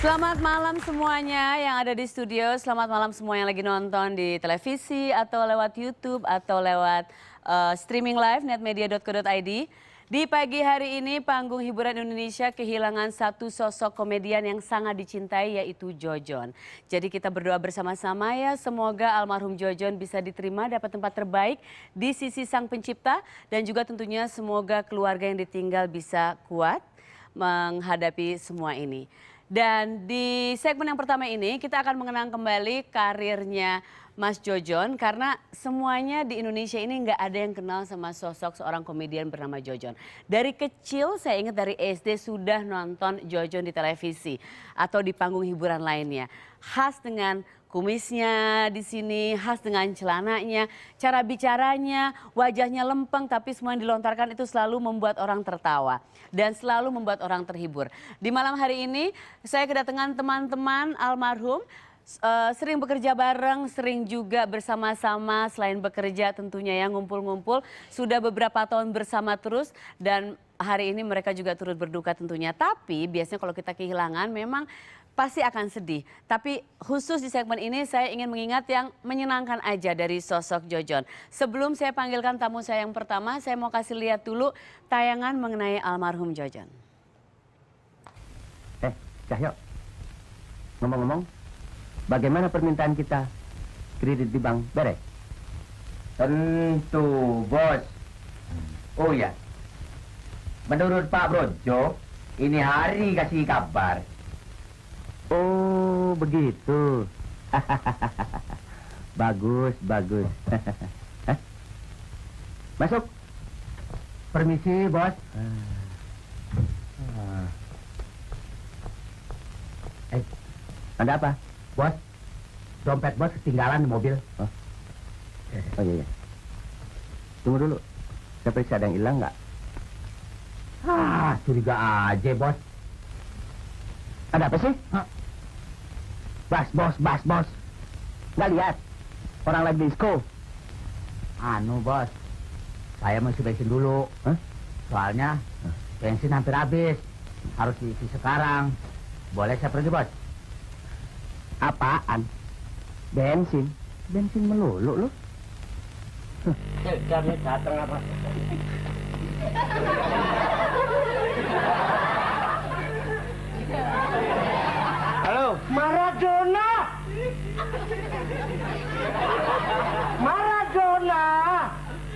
Selamat malam semuanya yang ada di studio, selamat malam semua yang lagi nonton di televisi atau lewat YouTube atau lewat streaming live netmedia.co.id. Di pagi hari ini panggung hiburan Indonesia kehilangan satu sosok komedian yang sangat dicintai yaitu Jojon. Jadi kita berdoa bersama-sama ya semoga almarhum Jojon bisa diterima dapat tempat terbaik di sisi Sang Pencipta dan juga tentunya semoga keluarga yang ditinggal bisa kuat menghadapi semua ini. Dan di segmen yang pertama ini kita akan mengenang kembali karirnya Mas Jojon karena semuanya di Indonesia ini nggak ada yang kenal sama sosok seorang komedian bernama Jojon. Dari kecil saya ingat dari SD sudah nonton Jojon di televisi atau di panggung hiburan lainnya. Khas dengan kumisnya di sini, khas dengan celananya, cara bicaranya, wajahnya lempeng tapi semua yang dilontarkan itu selalu membuat orang tertawa dan selalu membuat orang terhibur. Di malam hari ini saya kedatangan teman-teman almarhum, sering bekerja bareng, sering juga bersama-sama selain bekerja tentunya ya ngumpul-ngumpul. Sudah beberapa tahun bersama terus dan hari ini mereka juga turut berduka tentunya. Tapi biasanya kalau kita kehilangan memang pasti akan sedih. Tapi khusus di segmen ini saya ingin mengingat yang menyenangkan aja dari sosok Jojon. Sebelum saya panggilkan tamu saya yang pertama, saya mau kasih lihat dulu tayangan mengenai almarhum Jojon. Cahyo, ngomong-ngomong, bagaimana permintaan kita kredit di bank beres? Tentu, bos. Oh ya, menurut Pak Brojo, ini hari kasih kabar. Oh, begitu. Bagus, bagus. Masuk. Permisi, bos. Ada apa? Bos, dompet bos ketinggalan di mobil. Oh iya. Tunggu dulu. Saya periksa ada yang hilang nggak? Curiga aja, bos. Ada apa sih? Bos. Nggak lihat? Orang lagi disco. Bos. Saya mesti bensin dulu. Soalnya bensin hampir habis. Harus diisi sekarang. Boleh saya pergi, bos? Apaan? Bensin? Bensin melulu lu? Kami datang apa? Halo, Maradona.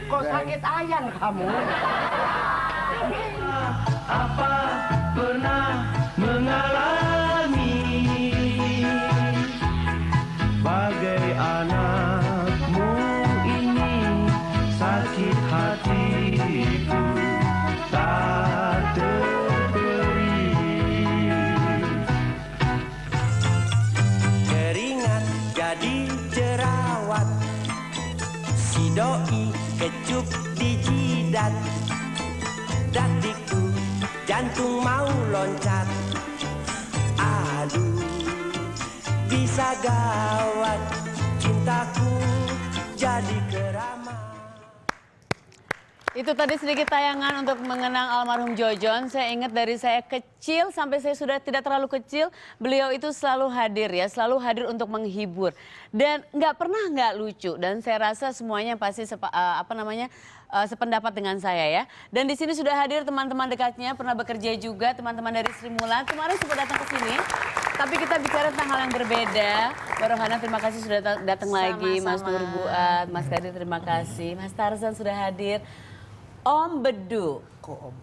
Kok sakit ayan kamu? Apa pernah mengalami bagai anakmu ini sakit hatiku tak terberi. Keringat jadi jerawat, si doi kecup di jidat, datikku jantung mau loncat. Aduh, bisa gawat cintaku jadi keramat. Itu tadi sedikit tayangan untuk mengenang almarhum Jojon. Saya ingat dari saya kecil sampai saya sudah tidak terlalu kecil, beliau itu selalu hadir ya, selalu hadir untuk menghibur. Dan nggak pernah nggak lucu. Dan saya rasa semuanya pasti sependapat dengan saya ya. Dan di sini sudah hadir teman-teman dekatnya, pernah bekerja juga, teman-teman dari Sri Mulat. Kemarin sempat datang ke sini. Tapi kita bicara tentang hal yang berbeda. Mbak Rohana terima kasih sudah datang lagi. Mas Nur Buat, Mas Kadir terima kasih. Mas Tarzan sudah hadir. Om Bedu. Kok om?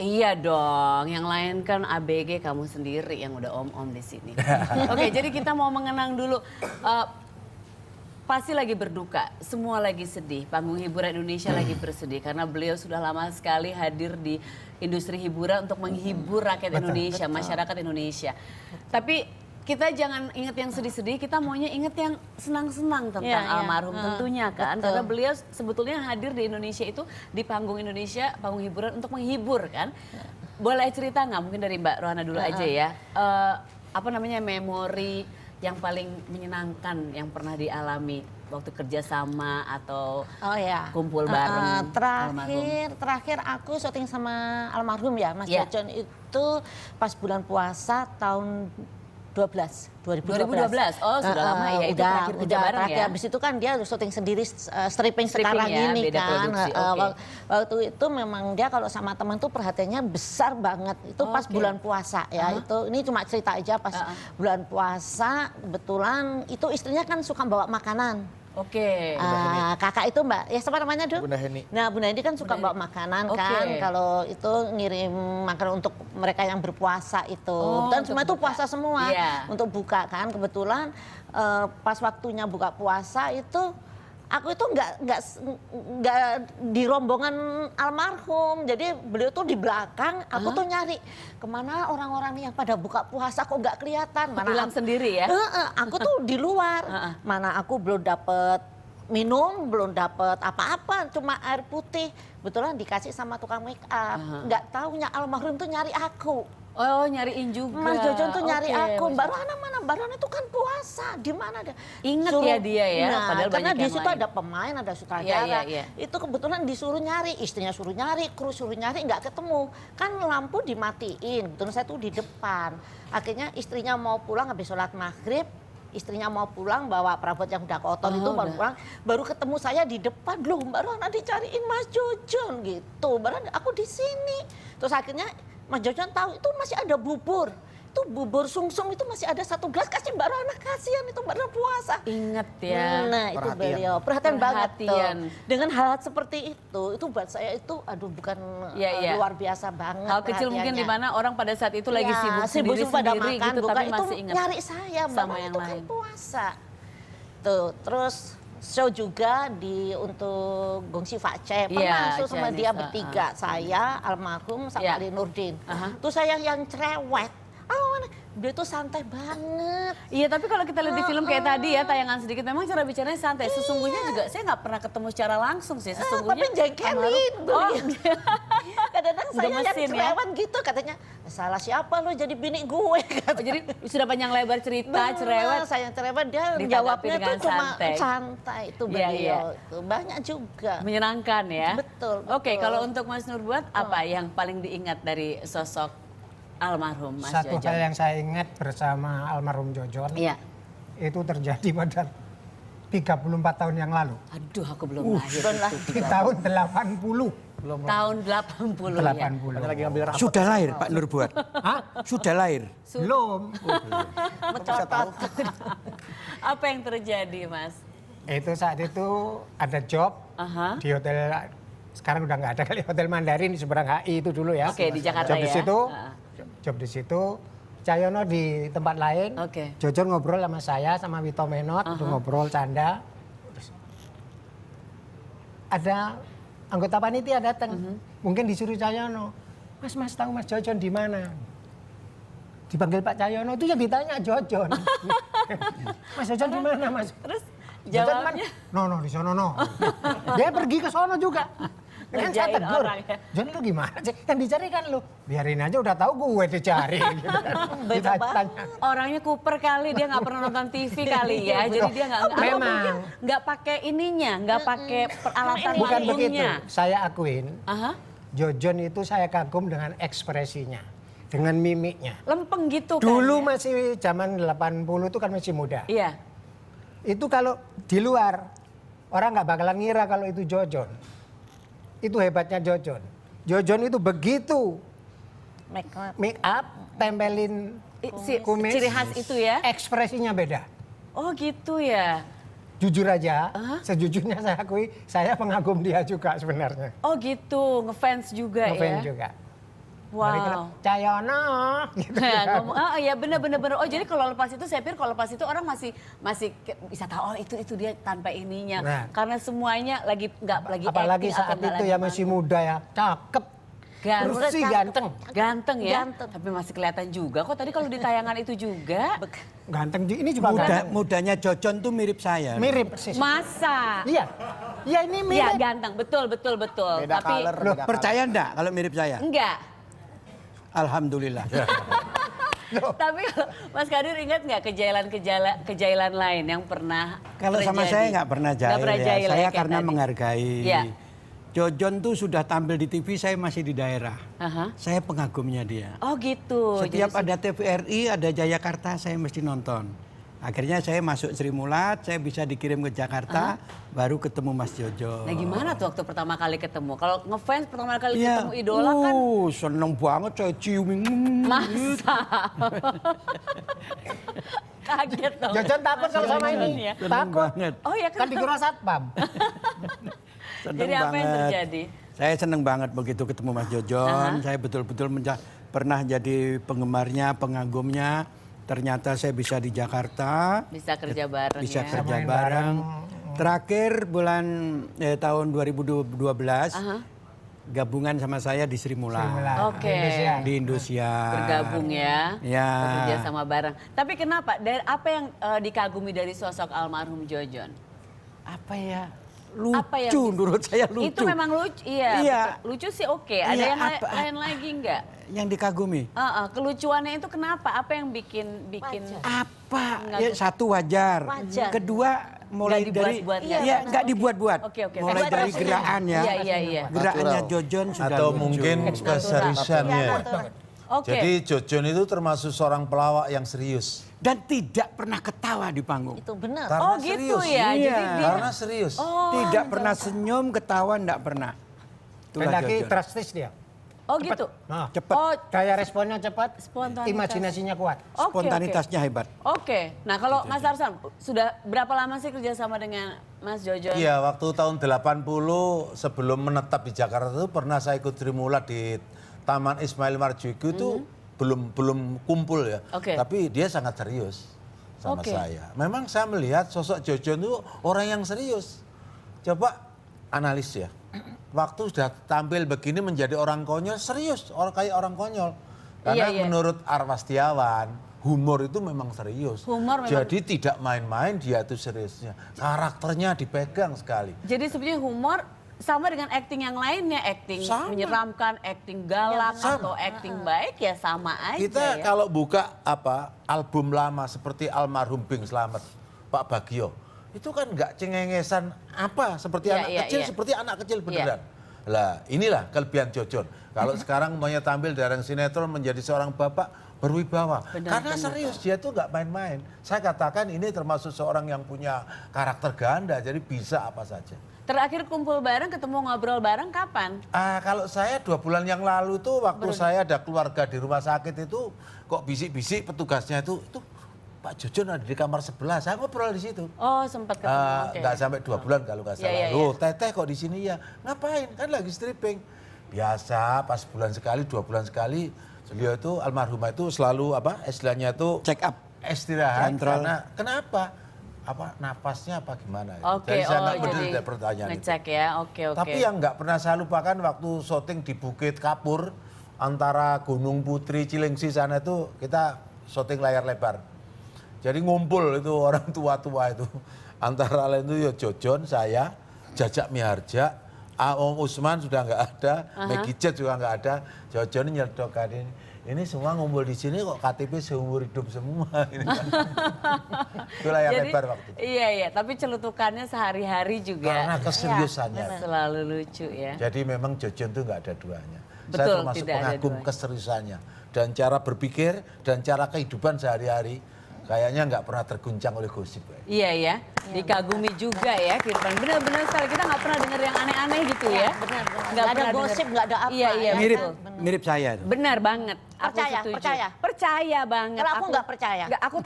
Iya dong, yang lain kan ABG kamu sendiri yang udah om-om di sini. Oke, jadi kita mau mengenang dulu. Pasti lagi berduka, semua lagi sedih. Panggung hiburan Indonesia lagi bersedih karena beliau sudah lama sekali hadir di industri hiburan untuk menghibur rakyat Indonesia, masyarakat Indonesia. Tapi kita jangan ingat yang sedih-sedih, kita maunya ingat yang senang-senang tentang almarhum tentunya kan. Karena beliau sebetulnya hadir di Indonesia itu di panggung Indonesia, panggung hiburan untuk menghibur kan. Boleh cerita nggak mungkin dari Mbak Rohana dulu aja ya. Memori yang paling menyenangkan yang pernah dialami waktu kerjasama atau kumpul bareng terakhir aku syuting sama almarhum ya Mas Jojon itu pas bulan puasa tahun 2012. Oh, sudah lama ya. Itu terakhir kerja bareng terakhir. ya. Habis itu kan dia syuting sendiri stripping sekarang ya, ini beda kan. produksi, oke. Waktu itu memang dia kalau sama teman tuh perhatiannya besar banget. Itu pas Oke. bulan puasa ya. Itu ini cuma cerita aja pas bulan puasa kebetulan itu istrinya kan suka bawa makanan. Oke. Kakak itu Mbak, ya siapa namanya Dul? Bunda Heni. Nah Bunda Heni kan suka bawa makanan kan, Oke. kalau itu ngirim makanan untuk mereka yang berpuasa itu. Oh, Dan untuk semua itu buka. puasa semua, Iya. untuk buka kan. Kebetulan pas waktunya buka puasa itu, aku itu nggak di rombongan almarhum, jadi beliau tuh di belakang, aku tuh nyari kemana orang-orang yang pada buka puasa kok nggak kelihatan. Hilang sendiri ya? Aku tuh di luar, mana aku belum dapet minum, belum dapet apa-apa, cuma air putih. Kebetulan dikasih sama tukang make up, nggak taunya almarhum tuh nyari aku. Oh, nyariin juga. Mas Jojon tuh nyari Oke, aku, Mas Mbak Rohana mana? Mbak Rohana itu kan puasa, di mana dia? Ingat ya dia ya, Nah, padahal karena banyak di yang situ lain. ada pemain, ada sutradara. Iya. Itu kebetulan disuruh nyari, istrinya suruh nyari, kru suruh nyari, nggak ketemu. Kan lampu dimatiin, kebetulan saya tuh di depan. Akhirnya istrinya mau pulang habis sholat maghrib, istrinya mau pulang bawa perabot yang udah kotor itu baru pulang, baru ketemu saya di depan, loh Mbak Rohana dicariin Mas Jojon gitu. Mbak Rohana, aku di sini. Terus akhirnya Mas Jojon tahu itu masih ada bubur. Itu bubur sungsung itu masih ada 1 gelas, kasih Mbak Rohana, kasihan itu Mbak Rohana puasa. Ingat ya. Nah itu Perhatian. beliau, perhatian banget tuh. Perhatian. Dengan hal seperti itu buat saya itu aduh bukan Iya. luar biasa banget. Hal kecil mungkin di perhatiannya. mana orang pada saat itu lagi Ya, sibuk pada sendiri makan, gitu, bukan, tapi itu masih ingat. nyari saya, Mbak sama Rohana yang itu kan lain. puasa. Tuh, terus show juga untuk Gongsi Faceh. Pernah Iya, show sama Chinese, dia bertiga, saya, almarhum, sama Iya. Ali Nurdin. Terus saya yang cerewet. Dia tuh santai banget. Iya, tapi kalau kita lihat di film kayak tadi ya, tayangan sedikit, memang cara bicaranya santai. Sesungguhnya juga saya nggak pernah ketemu secara langsung sih. Sesungguhnya. Tapi jengkelin beliau. Kadang-kadang saya yang Gemesin ya? cerewet gitu, katanya salah siapa lo jadi bini gue. Oh, jadi sudah panjang lebar cerita, Bener, cerewet. saya yang cerewet, dia Ditanggapi jawabnya tuh dengan cuma santai. santai itu Iya, beliau. iya. Tuh, banyak juga. Menyenangkan ya. Betul, Oke, betul. kalau untuk Mas Nurbuat, apa yang paling diingat dari sosok almarhum Mas Satu Jojon? hal yang saya ingat bersama almarhum Jojon Iya. itu terjadi pada 34 tahun yang lalu. Aduh, aku belum lahir. belum itu. Di tahun 80. Tahun 80 ya. 80. Lagi ngambil rapat. Sudah lahir Pak Nurbuat? Hah? Sudah lahir? Belum. Mencotot. Apa yang terjadi, Mas? Itu saat itu ada job Aha. di hotel, sekarang udah nggak ada kali, Hotel Mandarin di seberang HI itu dulu ya. Oke, di Jakarta job ya. Di situ, Ah. job di situ. Cahyono di tempat lain. Oke. Jojon ngobrol sama saya, sama Wito Menot, itu ngobrol canda. Terus ada anggota panitia datang, mungkin disuruh Cahyono, Mas tahu Mas Jojon di mana? Dipanggil Pak Cahyono, itu yang ditanya Jojon. Mas Jojon di mana Mas? Terus Jojon jawabnya? No, di sono no. Dia pergi ke sono juga. Kan saya Ngerjain tegur, orang ya. Jon lu gimana sih? Yang dicari kan lu. Biarin aja udah tahu gue dicari. Gitu kan. Beda Ditanya. Orangnya Cooper kali, dia nggak pernah nonton TV kali ya. Jadi dia nggak Memang. nggak pakai ininya, nggak pakai peralatan Bukan begitu, panggungnya. saya akuin Aha. Jojon itu saya kagum dengan ekspresinya, dengan mimiknya. Lempeng gitu kan. Dulu ya? masih zaman 80 itu kan masih muda. Iya. Itu kalau di luar, orang nggak bakalan ngira kalau itu Jojon. Itu hebatnya Jojon. Jojon itu begitu make up, tempelin kumis, Ciri khas itu ya. ekspresinya beda. Oh gitu ya. Jujur aja, sejujurnya saya akui, saya pengagum dia juga sebenarnya. Oh gitu, ngefans juga Ngefans ya. juga. Dari klub Wow. Cahyono. Gitu Nah, kan. ngomong, ya bener. Oh jadi kalau lepas itu saya pikir kalau lepas itu orang masih bisa tahu oh itu dia tanpa ininya. Nah. Karena semuanya lagi nggak lagi Apalagi acting atau saat nggak itu lagi ya masih muda ya, cakep, Ganteng. bersih, ganteng. Ganteng ya. Ganteng. Tapi masih kelihatan juga kok tadi kalau di tayangan itu juga. Ganteng, ini juga ganteng. Mudanya Jojon tuh mirip saya. Mirip persis. Masa? Iya, iya ini Iya mirip. ganteng, betul. Beda Tapi color, Loh, beda percaya enggak kalau mirip saya? enggak. Alhamdulillah. Tapi kalau Mas Kadir ingat nggak kejailan lain yang pernah Kalau sama terjadi? saya nggak pernah jahil, Nggak pernah ya. jahil Saya kayak karena tadi. menghargai Iya. Jojon tuh sudah tampil di TV, saya masih di daerah. Aha. Saya pengagumnya dia. Oh gitu. Setiap Jadi- ada TVRI, ada Jayakarta, saya mesti nonton. Akhirnya saya masuk Sri Mulat, saya bisa dikirim ke Jakarta, baru ketemu Mas Jojon. Nah gimana tuh waktu pertama kali ketemu? Kalau ngefans pertama kali Iya. ketemu idola kan Seneng banget saya ciumin. masa. Kaget dong. Jojon takut kalau sama ini. Ya. Seneng Takut. banget. Oh ya Kan dikira satpam. Seneng Jadi apa yang banget. terjadi? Saya seneng banget begitu ketemu Mas Jojon. Saya betul-betul pernah jadi penggemarnya, pengagumnya. Ternyata saya bisa di Jakarta, Bisa kerja bareng bisa ya. kerja Main bareng. Terakhir bulan tahun 2012 gabungan sama saya di Sri Mulat, Oke. di Indosiar. Bergabung ya. Ya. Bekerja sama bareng. Tapi kenapa? Dari apa yang dikagumi dari sosok almarhum Jojon? Apa ya? Apa yang Lucu, menurut saya lucu. Itu memang lucu, iya. Iya. Lucu sih oke. Ada Iya, yang lain lagi nggak? Yang dikagumi. Kelucuannya itu kenapa? Apa yang bikin Apa? Nggak- Ya, satu wajar. Wajar. Kedua mulai Nggak dari dibuat-buat, nggak? iya nggak dibuat-buat. Oke, oke. Mulai Natural dari saja. gerakan ya. Iya. Gerakannya Jojon sudah Atau lucu. mungkin keseriusannya. Oke. Jadi Jojon itu termasuk seorang pelawak yang serius. Dan tidak pernah ketawa di panggung. Itu benar. Oh gitu ya. Iya. Jadi dia Karena serius. Tidak pernah senyum, ketawa enggak pernah. Itulah Lagi Jojon. drastis dia. gitu. Nah, Cepat. Oh, Daya responnya cepat, Spontanitas. imajinasinya kuat. oke, Spontanitasnya hebat. Oke. Nah, kalau Mas Arsan sudah berapa lama sih kerjasama dengan Mas Jojon? Iya, waktu tahun 80 sebelum menetap di Jakarta itu pernah saya ikut Sri Mulat di Taman Ismail Marzuki itu belum kumpul ya. Oke. Tapi dia sangat serius sama Oke. saya. Memang saya melihat sosok Jojon itu orang yang serius. Coba analis ya. Waktu sudah tampil begini menjadi orang konyol, serius, kayak orang konyol. Karena Iya. menurut Arwastiawan, humor itu memang serius. Humor memang- Jadi tidak main-main, dia itu seriusnya. Karakternya dipegang sekali. Jadi sebenarnya humor sama dengan acting yang lainnya, acting Sama. menyeramkan, acting galak Sama. atau acting baik ya sama aja Kita ya. kalau buka album lama seperti almarhum Bing Slamet, Pak Bagio, itu kan nggak cengengesan seperti Iya, anak iya, kecil, iya. seperti anak kecil beneran. Lah inilah kelebihan Jojon. Kalau sekarang maunya tampil dari sinetron menjadi seorang bapak berwibawa. Karena serius, dia tuh nggak main-main. Saya katakan ini termasuk seorang yang punya karakter ganda, jadi bisa apa saja. Terakhir kumpul bareng, ketemu ngobrol bareng kapan? Kalau saya 2 bulan yang lalu tuh waktu saya ada keluarga di rumah sakit itu kok bisik-bisik petugasnya itu Pak Jojon ada di kamar sebelah, saya ngobrol di situ. Oh sempat ketemu. Oke. Nggak sampai 2 bulan kalau nggak Iya, salah. iya, iya. Loh, Teteh kok di sini ya? Ngapain? Kan lagi stripping. Biasa, pas bulan sekali, 2 bulan sekali, beliau itu almarhumah itu selalu istilahnya itu Check up. istirahat. Kontrol. Karena kenapa? Napasnya apa gimana? ya? Oke, Jadi saya nggak jadi benar dari pertanyaan itu. ngecek ya, oke. Tapi yang nggak pernah saya lupakan waktu syuting di Bukit Kapur antara Gunung Putri Cilengsi sana itu kita syuting layar lebar. Jadi ngumpul itu orang tua-tua itu. Antara lain itu ya Jojon, saya, Jajak Miharja, Om Usman sudah nggak ada, Maggie Jet juga nggak ada. Jojon nyerdokan ini. Ini semua ngumpul di sini kok KTP seumur hidup semua. Ini kan. Itu layar lebar waktu itu. Iya, tapi celutukannya sehari-hari juga. Karena keseriusannya. Selalu lucu ya. Jadi memang Jojon itu nggak ada duanya. Betul, Saya termasuk tidak ada pengagum duanya. keseriusannya. Dan cara berpikir dan cara kehidupan sehari-hari kayaknya nggak pernah terguncang oleh gosip. Iya ya, dikagumi juga ya kehidupan. Benar-benar sekali, kita nggak pernah dengar yang aneh-aneh gitu ya. Benar. Nggak Nggak ada pernah gosip, denger. nggak ada apa. Iya, iya. Mirip betul. mirip saya itu. Benar banget. Percaya, Aku setuju. percaya? Percaya banget. Kalau aku nggak percaya. Nggak, aku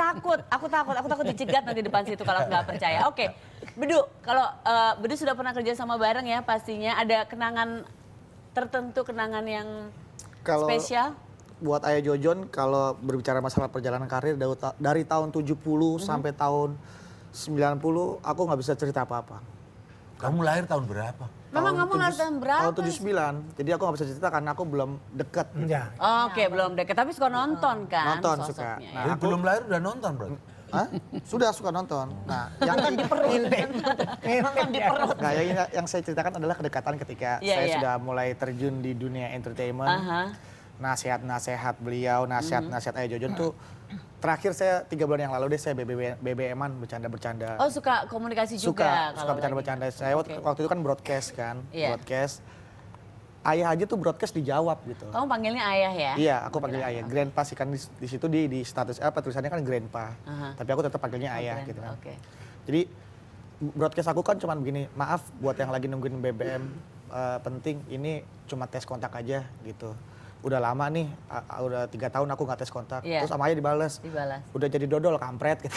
takut dicegat nanti depan situ kalau aku nggak percaya. Oke, Bedu, kalau Bedu sudah pernah kerja sama bareng ya pastinya. Ada kenangan tertentu, kenangan yang Kalau spesial? buat Ayah Jojon, kalau berbicara masalah perjalanan karir dari tahun 70 sampai tahun 90, aku nggak bisa cerita apa-apa. Kamu lahir tahun berapa? Memang kamu lahir tahun berapa? Tahun 79, jadi aku nggak bisa cerita karena aku belum dekat. Ya. Oke, belum deket. Tapi suka nonton kan Nonton suka. sosoknya. Nah, Jadi aku- belum lahir udah nonton berarti? Hah? Sudah suka nonton. Nah, yang Nonton di perut. Nonton di perut. Nah, yang saya ceritakan adalah kedekatan ketika Iya, saya iya. sudah mulai terjun di dunia entertainment. Aha. nasihat-nasihat beliau, nasihat-nasihat Ayah Jojon tuh terakhir saya 3 bulan yang lalu deh saya BBM-an bercanda-bercanda. Oh suka komunikasi juga? Suka kalau bercanda-bercanda. lagi. Saya Oke. waktu itu kan broadcast kan, Iya. broadcast. Ayah aja tuh broadcast dijawab gitu. Kamu panggilnya ayah ya? Iya, aku panggil ayah. Grandpa sih kan di situ di status apa tulisannya kan grandpa. Aha. Tapi aku tetap panggilnya Oh, ayah keren. gitu kan. Oke. Jadi broadcast aku kan cuman begini, maaf buat yang lagi nungguin BBM penting ini cuma tes kontak aja gitu. Udah lama nih, udah 3 tahun aku nggak tes kontak. Iya. Terus sama ayah dibales. Dibalas. Udah jadi dodol kampret gitu.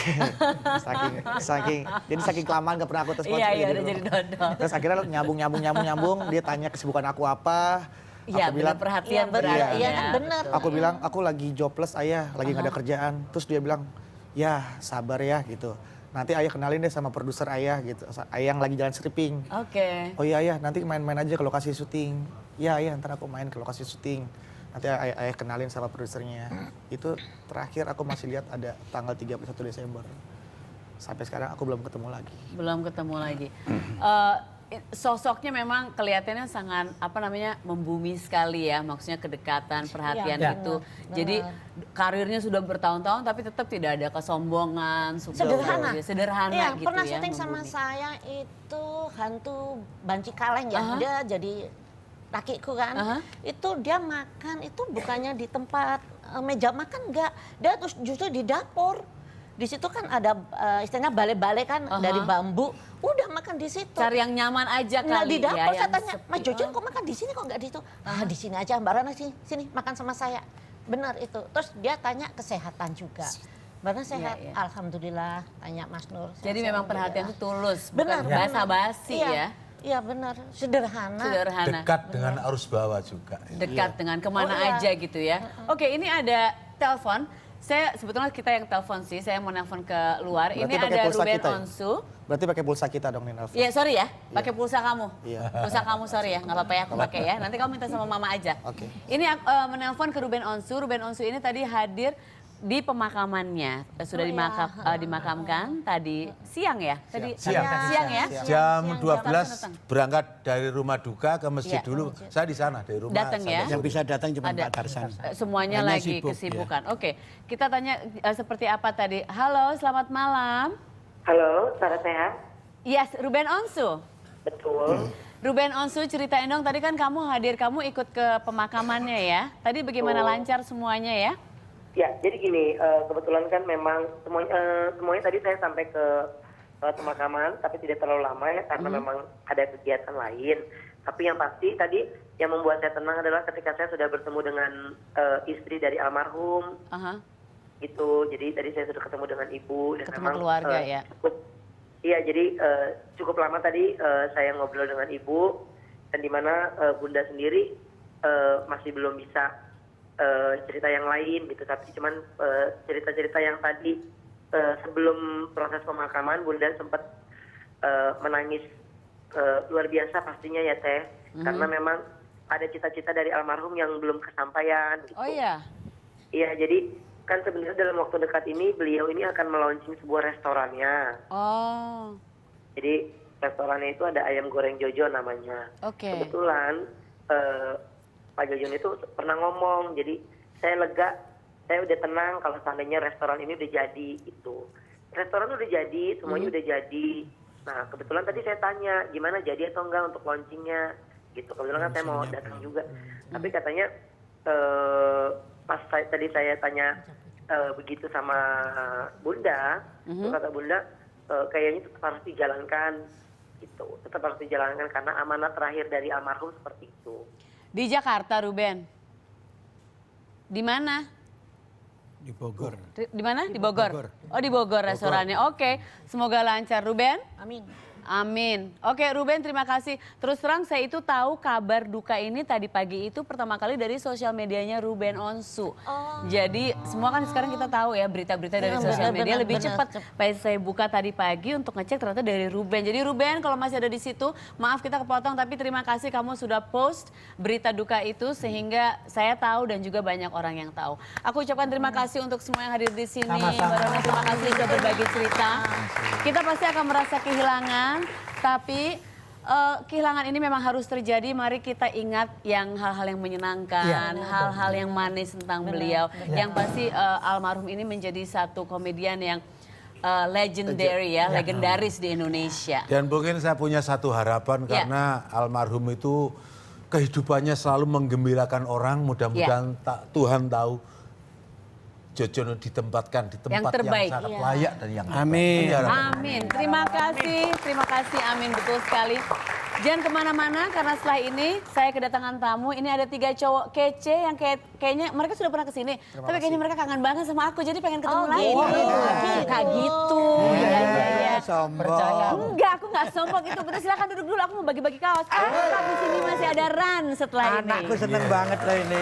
saking kelamaan gak pernah aku tes kontak. Iya, udah jadi dodol. Terus akhirnya nyambung, dia tanya kesibukan aku apa. Iya, Aku bilang, perhatian Iya, benar. berarti Iya ya. kan benar. aku bilang aku lagi jobless ayah, lagi nggak ada kerjaan. Terus dia bilang, ya sabar ya gitu. Nanti ayah kenalin deh sama produser ayah gitu. Ayah yang lagi jalan stripping. Oke. Oh iya ayah, nanti main-main aja ke lokasi syuting. Ya ayah, ntar aku main ke lokasi syuting. Nanti ayah kenalin sama produsernya. Itu terakhir aku masih lihat ada tanggal 31 Desember. Sampai sekarang aku belum ketemu lagi. Belum ketemu lagi. Sosoknya memang kelihatannya sangat membumi sekali ya, maksudnya kedekatan, perhatian Iya, itu. benar. Jadi karirnya sudah bertahun-tahun tapi tetap tidak ada kesombongan, sederhana Iya, gitu pernah ya. syuting sama membumi. saya itu hantu banci kaleng ya. Aha. Dia jadi lakiku kan. Aha. Itu dia makan itu bukannya di tempat meja makan enggak. Dia terus justru di dapur. Di situ kan ada istilahnya bale-bale kan Aha. dari bambu. Udah makan di situ. Cari yang nyaman aja Nah kali di dapur ya. saya yang tanya, sepi. Mas Jojon kok makan di sini kok nggak di situ? Ah di sini aja Mbak Rana sini makan sama saya. Benar itu. Terus dia tanya kesehatan juga. Mbak Rana sehat, Iya. Alhamdulillah. Tanya Mas Nur. Jadi sehat, memang perhatian itu tulus, benar, bukan basa-basi iya, ya. Iya benar, sederhana. Sederhana. Dekat dengan arus bawah juga. Dekat dengan kemana Oh, iya. aja gitu ya. Oke, ini ada telepon. Saya sebetulnya kita yang telepon sih, saya mau nelfon ke luar. Berarti Ini pakai ada pulsa Ruben kita ya? Onsu. Berarti pakai pulsa kita dong nih Nelfon. Iya, sorry ya, pakai pulsa kamu. Iya. Pulsa kamu sorry ya, nggak apa-apa ya aku pakai ya. Nanti kamu minta sama mama aja. Oke. Ini menelpon ke Ruben Onsu. Ruben Onsu ini tadi hadir di pemakamannya. Sudah dimakamkan tadi siang ya? Tadi Siang. siang ya? Jam Siang. 12 berangkat dari rumah duka ke masjid Iya. dulu. Saya di sana dari rumah. Datang ya? sampai Yang bisa datang cuma Ada. Pak Tarsan. Semuanya Lainnya lagi sibuk, kesibukan. Oke, kita tanya seperti apa tadi. Halo, selamat malam. Halo, Sarah sehat? Yes, Ruben Onsu. Betul. Ruben Onsu, ceritain dong, tadi kan kamu ikut ke pemakamannya ya. Tadi bagaimana lancar semuanya ya? Ya, jadi gini, kebetulan kan memang semuanya tadi saya sampai ke pemakaman, tapi tidak terlalu lama ya, karena memang ada kegiatan lain. Tapi yang pasti tadi yang membuat saya tenang adalah ketika saya sudah bertemu dengan istri dari almarhum, Aha. gitu. Jadi tadi saya sudah ketemu dengan ibu dan Ketemu memang keluarga, ya. Iya, jadi cukup lama tadi saya ngobrol dengan ibu dan di mana bunda sendiri masih belum bisa cerita yang lain gitu, tapi cuman cerita-cerita yang tadi sebelum proses pemakaman bunda sempat menangis luar biasa pastinya ya Teh, karena memang ada cita-cita dari almarhum yang belum kesampaian gitu. Oh iya? Iya, jadi kan sebenarnya dalam waktu dekat ini beliau ini akan melaunching sebuah restorannya. Oh, Jadi restorannya itu ada ayam goreng Jojon namanya. oke. Kebetulan Pak Jojon itu pernah ngomong, jadi saya lega, saya udah tenang kalau seandainya restoran ini udah jadi itu. Restoran udah jadi, semuanya udah jadi. Nah kebetulan tadi saya tanya gimana jadi atau enggak untuk launchingnya gitu. Kebetulan kan saya mau datang juga. Tapi katanya pas tadi saya tanya begitu sama Bunda, itu kata Bunda kayaknya tetap harus dijalankan gitu. Tetap harus dijalankan karena amanat terakhir dari almarhum seperti itu. Di Jakarta, Ruben. Di mana? Di Bogor. Di mana? Di Bogor. Bogor. Oh, di Bogor restorannya. Oke, semoga lancar, Ruben. Amin. Amin. Oke Ruben, terima kasih. Terus terang saya itu tahu kabar duka ini tadi pagi itu pertama kali dari sosial medianya Ruben Onsu. Jadi semua kan sekarang kita tahu ya berita-berita dari sosial media lebih cepat. Pas saya buka tadi pagi untuk ngecek ternyata dari Ruben. Jadi Ruben kalau masih ada di situ, maaf kita kepotong tapi terima kasih kamu sudah post berita duka itu sehingga saya tahu dan juga banyak orang yang tahu. Aku ucapkan terima kasih untuk semua yang hadir di sini. Sama-sama. Mbak Rona, terima kasih sudah berbagi cerita. Kita pasti akan merasa kehilangan. Tapi kehilangan ini memang harus terjadi. Mari kita ingat yang hal-hal yang menyenangkan, hal-hal yang manis tentang beliau. Yang pasti almarhum ini menjadi satu komedian yang legendary ya, legendaris di Indonesia. Dan mungkin saya punya satu harapan karena almarhum itu kehidupannya selalu menggembirakan orang. Mudah-mudahan Tuhan tahu Jojon ditempatkan di tempat yang sangat layak dan yang Amin. Amin. Terima kasih. Amin, betul sekali. Jangan kemana-mana karena setelah ini saya kedatangan tamu. Ini ada 3 cowok kece yang kayaknya mereka sudah pernah kesini. Tapi kayaknya mereka kangen banget sama aku jadi pengen ketemu lagi. Kayak gitu. Iya. Sombong. Enggak, aku nggak sombong itu. Betul, silakan duduk dulu. Aku mau bagi-bagi kaos. Di sini masih ada Ran setelah ini. Anakku seneng banget loh ini.